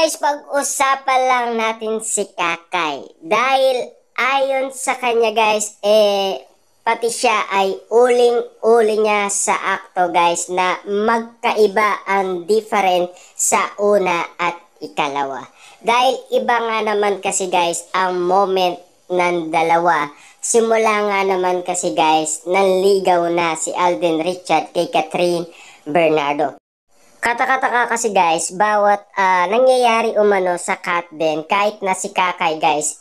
guys, pag-usapan lang natin si Kakay. Dahil ayon sa kanya guys, pati siya ay uling-uli niya sa akto guys na magkaiba ang different sa una at ikalawa. Dahil iba nga naman kasi guys ang moment ng dalawa. Simula nga naman kasi guys, nanligaw na si Alden Richard kay Catherine Bernardo. Katakataka kasi guys, bawat nangyayari umano sa Katden, kahit na si Kakay guys,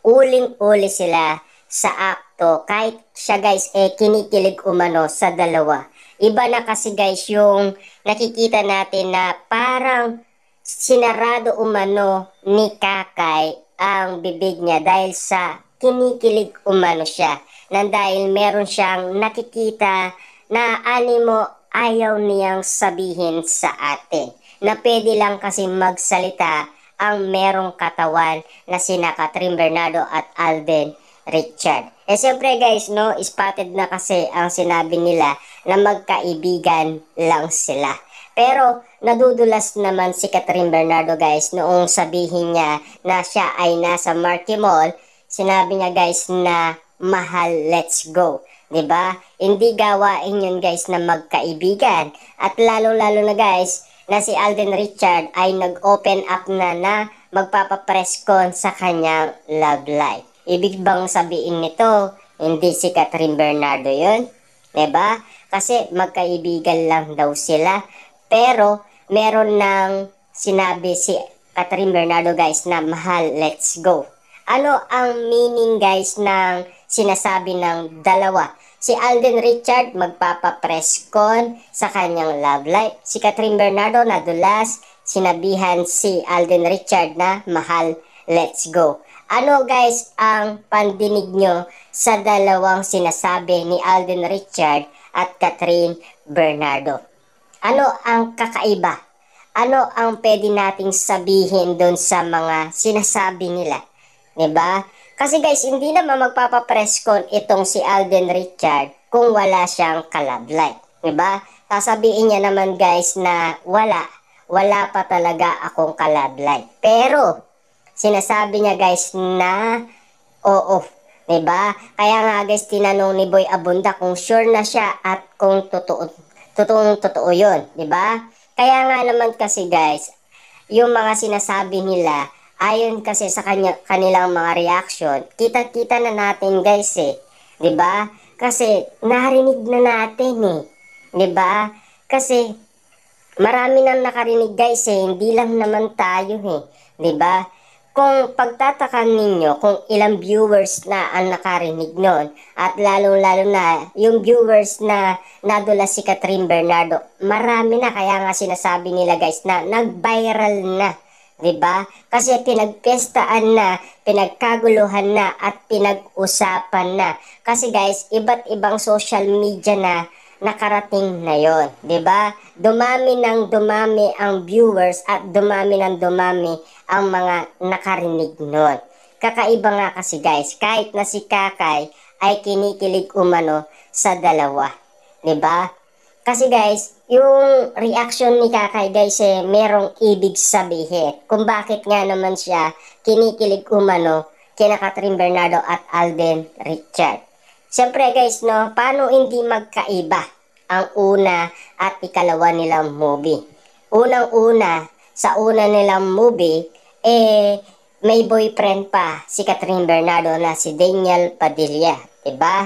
uling-uli sila sa akto. Kahit siya guys, kinikilig umano sa dalawa. Iba na kasi guys yung nakikita natin na parang sinarado umano ni Kakay ang bibig niya dahil sa kinikilig umano siya. Nang dahil meron siyang nakikita na animo ayaw niyang sabihin sa atin na pwede lang kasi magsalita ang merong katawan na sina Catherine Bernardo at Alden Richard. Siyempre guys, no, spotted na kasi ang sinabi nila na magkaibigan lang sila. Pero nadudulas naman si Catherine Bernardo guys noong sabihin niya na siya ay nasa Marquee Mall. Sinabi niya guys na mahal, let's go. 'Di ba? Hindi gawain 'yun guys na magkaibigan. At lalo-lalo na guys na si Alden Richard ay nag-open up na magpapa-press con sa kanyang love life. Ibig bang sabihin nito, hindi si Catherine Bernardo 'yun? 'Di ba? Kasi magkaibigan lang daw sila. Pero meron nang sinabi si Catherine Bernardo guys na mahal, let's go. Ano ang meaning guys ng sinasabi ng dalawa? Si Alden Richard magpapa-press con sa kanyang love life. Si Catherine Bernardo nadulas, sinabihan si Alden Richard na mahal, let's go. Ano guys ang pandinig nyo sa dalawang sinasabi ni Alden Richard at Catherine Bernardo? Ano ang kakaiba? Ano ang pwede nating sabihin doon sa mga sinasabi nila? 'Di ba? Kasi guys, hindi naman magpapa-press con itong si Alden Richard kung wala siyang ka-love life. 'Di ba? Sasabihin niya naman guys na wala pa talaga akong ka-love life. Pero sinasabi niya guys na oo. 'Di ba? Kaya nga guys, tinanong ni Boy Abunda kung sure na siya at kung totoong-totoo 'yon, 'di ba? Kaya nga naman kasi guys, yung mga sinasabi nila ayon kasi sa kanilang mga reaction, kita-kita na natin guys 'di ba? Kasi narinig na natin 'di ba? Kasi marami nang nakarinig guys hindi lang naman tayo 'di ba? Kung pagtatakan ninyo kung ilang viewers na ang nakarinig nun at lalong-lalo na yung viewers na nadula si Catherine Bernardo, marami na, kaya nga sinasabi nila guys na nag-viral na. 'Di ba? Kasi pinagpestaan na, pinagkaguluhan na at pinag-usapan na. Kasi guys, iba't ibang social media na nakarating na 'yon, 'di ba? Dumami ng dumami ang viewers at dumami ng dumami ang mga nakarinig noon. Kakaiba nga kasi guys, kahit na si Kakay ay kinikilig umano sa dalawa, 'di ba? Kasi guys, yung reaction ni Kakay guys merong ibig sabihin kung bakit nga naman siya kinikilig umano kina Catherine Bernardo at Alden Richard. Siyempre guys, no, paano hindi magkaiba ang una at ikalawa nilang movie? Unang-una, sa una nilang movie, may boyfriend pa si Catherine Bernardo na si Daniel Padilla, 'di ba?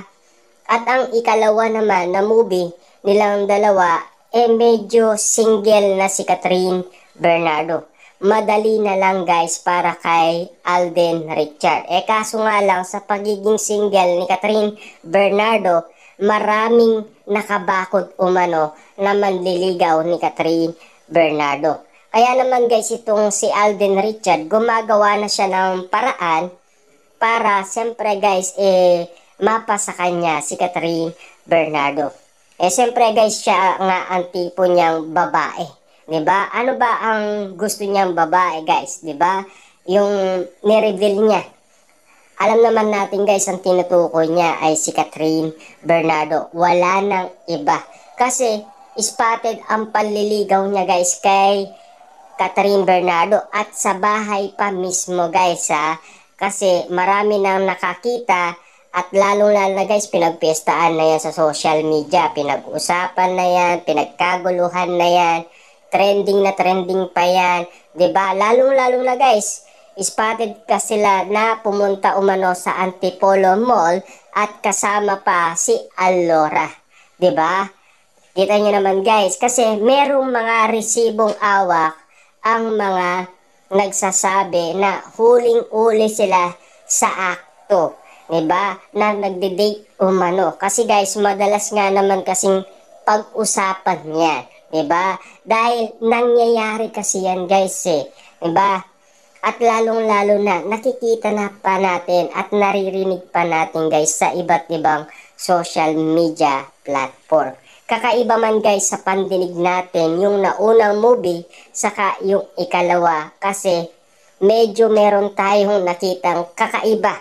At ang ikalawa naman na movie nilang dalawa, medyo single na si Catherine Bernardo. Madali na lang guys para kay Alden Richard. Kaso nga lang sa pagiging single ni Catherine Bernardo, maraming nakabakod umano na manliligaw ni Catherine Bernardo. Kaya naman guys, itong si Alden Richard, gumagawa na siya ng paraan para siyempre guys, mapa sa kanya si Catherine Bernardo. Siyempre guys, siya nga ang tipo niyang babae. 'Di ba? Ano ba ang gusto niyang babae guys, 'di ba? Yung ni-reveal niya. Alam naman natin guys, ang tinutukoy niya ay si Catherine Bernardo. Wala nang iba. Kasi spotted ang panliligaw niya guys kay Catherine Bernardo at sa bahay pa mismo guys ha. Kasi marami nang nakakita at lalong-lalo na guys pinagpiestaan na yan sa social media. Pinag-usapan na yan, pinagkaguluhan na yan, trending pa yan. 'Di ba? Lalong-lalo na guys, spotted ka sila na pumunta umano sa Antipolo Mall at kasama pa si Alora. 'Di ba? Kita nyo naman guys, kasi merong mga resibong awak ang mga nagsasabi na huling-uli sila sa akto. 'Di ba? Na nagde-date umano. Kasi guys, madalas nga naman kasing pag-usapan niya. 'Di ba? Dahil nangyayari kasi yan guys eh. 'Di ba? At lalong-lalo na nakikita na pa natin at naririnig pa natin guys sa iba't ibang social media platform. Kakaiba man guys sa pandinig natin yung naunang movie saka yung ikalawa kasi medyo meron tayong nakitang kakaiba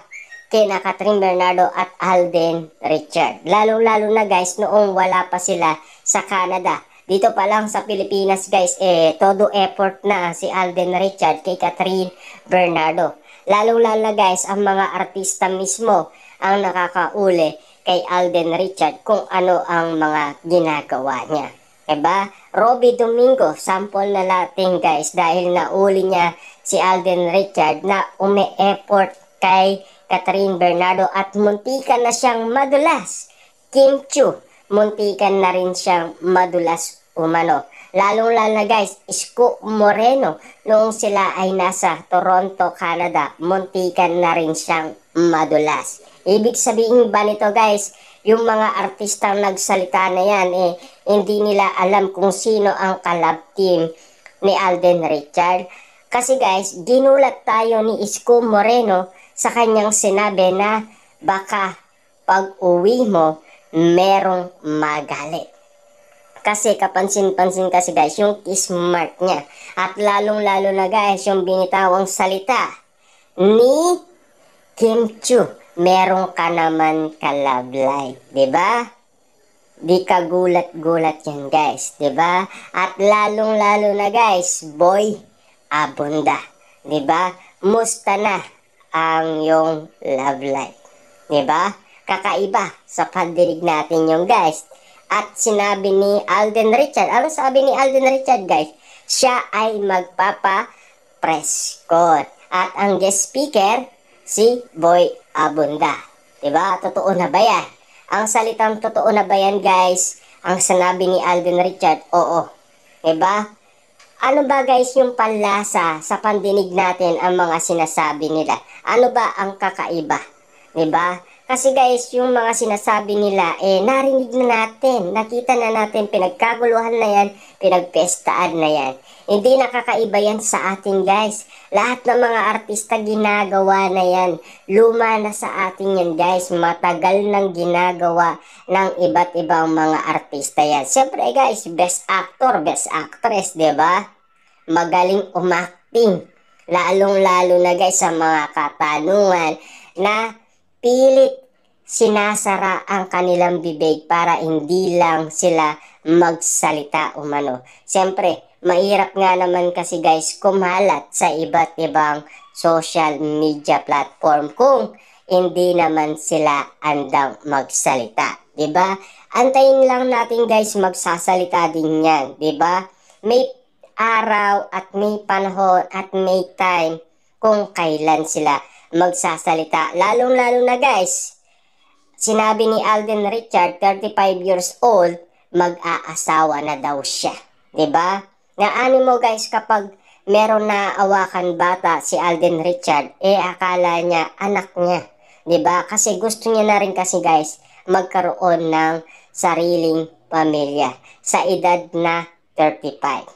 kina Catherine Bernardo at Alden Richard. Lalo-lalo na guys noong wala pa sila sa Canada. Dito pa lang sa Pilipinas guys, todo effort na si Alden Richard kay Catherine Bernardo. Lalo-lalo na guys, ang mga artista mismo ang nakakauli kay Alden Richard kung ano ang mga ginagawa niya. Diba? Robby Domingo, sample na natin guys dahil nauli niya si Alden Richard na umi-effort kay Catherine Bernardo at muntikan na siyang madulas. Kim Chiu, muntikan na rin siyang madulas umano. Lalong-lalo na guys, Isko Moreno, noong sila ay nasa Toronto, Canada, muntikan na rin siyang madulas. Ibig sabihin ba nito guys, yung mga artistang nagsalita na yan, hindi nila alam kung sino ang collab team ni Alden Richard. Kasi guys, ginulat tayo ni Isko Moreno sa kanyang sinabi na baka pag uwi mo, merong magalit. Kasi kapansin-pansin kasi guys, yung kiss mark niya. At lalong-lalo na guys, yung binitawang salita ni Kim Chiu, meron ka naman ka-love life, 'di ba? Di ka gulat-gulat yan guys, 'di ba? At lalong-lalo na guys, Boy Abunda, 'di ba? Musta na ang yung love life, 'di ba? Kakaiba sa pandinig natin yung guys. At sinabi ni Alden Richard, ano sabi ni Alden Richard guys? Siya ay magpapa-press con. At ang guest speaker, si Boy Abunda. Diba? Totoo na ba yan? Ang salitang totoo na ba yan guys? Ang sinabi ni Alden Richard, oo. Diba? Ano ba guys yung panlasa sa pandinig natin ang mga sinasabi nila? Ano ba ang kakaiba? Diba? Kasi guys, yung mga sinasabi nila, narinig na natin, nakita na natin, pinagkaguluhan na yan, pinagpestaan na yan. Hindi nakakaiba yan sa atin guys. Lahat ng mga artista ginagawa na yan. Luma na sa atin yan guys. Matagal nang ginagawa ng iba't ibang mga artista yan. Siyempre guys, best actor, best actress, diba? Magaling umakting. Lalong-lalo na guys sa mga katanungan na pilit sinasara ang kanilang bibig para hindi lang sila magsalita umano. Siyempre, mahirap nga naman kasi guys kumalat sa iba't ibang social media platform kung hindi naman sila andang magsalita. 'Di ba? Antayin lang natin guys magsasalita din yan. 'Di ba? May araw at may panahon at may time kung kailan sila magsasalita. Lalong-lalo na guys, sinabi ni Alden Richard, 35 years old, mag-aasawa na daw siya. 'Di ba? Naano mo guys kapag meron na awakan bata si Alden Richard, akala niya anak niya. 'Di ba? Kasi gusto niya na rin kasi guys magkaroon ng sariling pamilya sa edad na 35.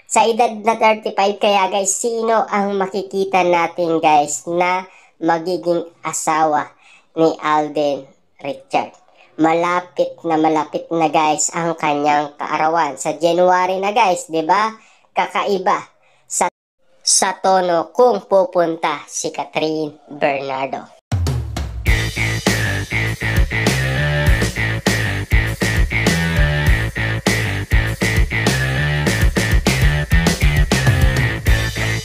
Sa edad na 35 kaya guys, sino ang makikita natin guys na magiging asawa ni Alden Richard? Malapit na guys ang kanyang kaarawan. Sa January na guys, 'di ba? Kakaiba sa tono kung pupunta si Catherine Bernardo.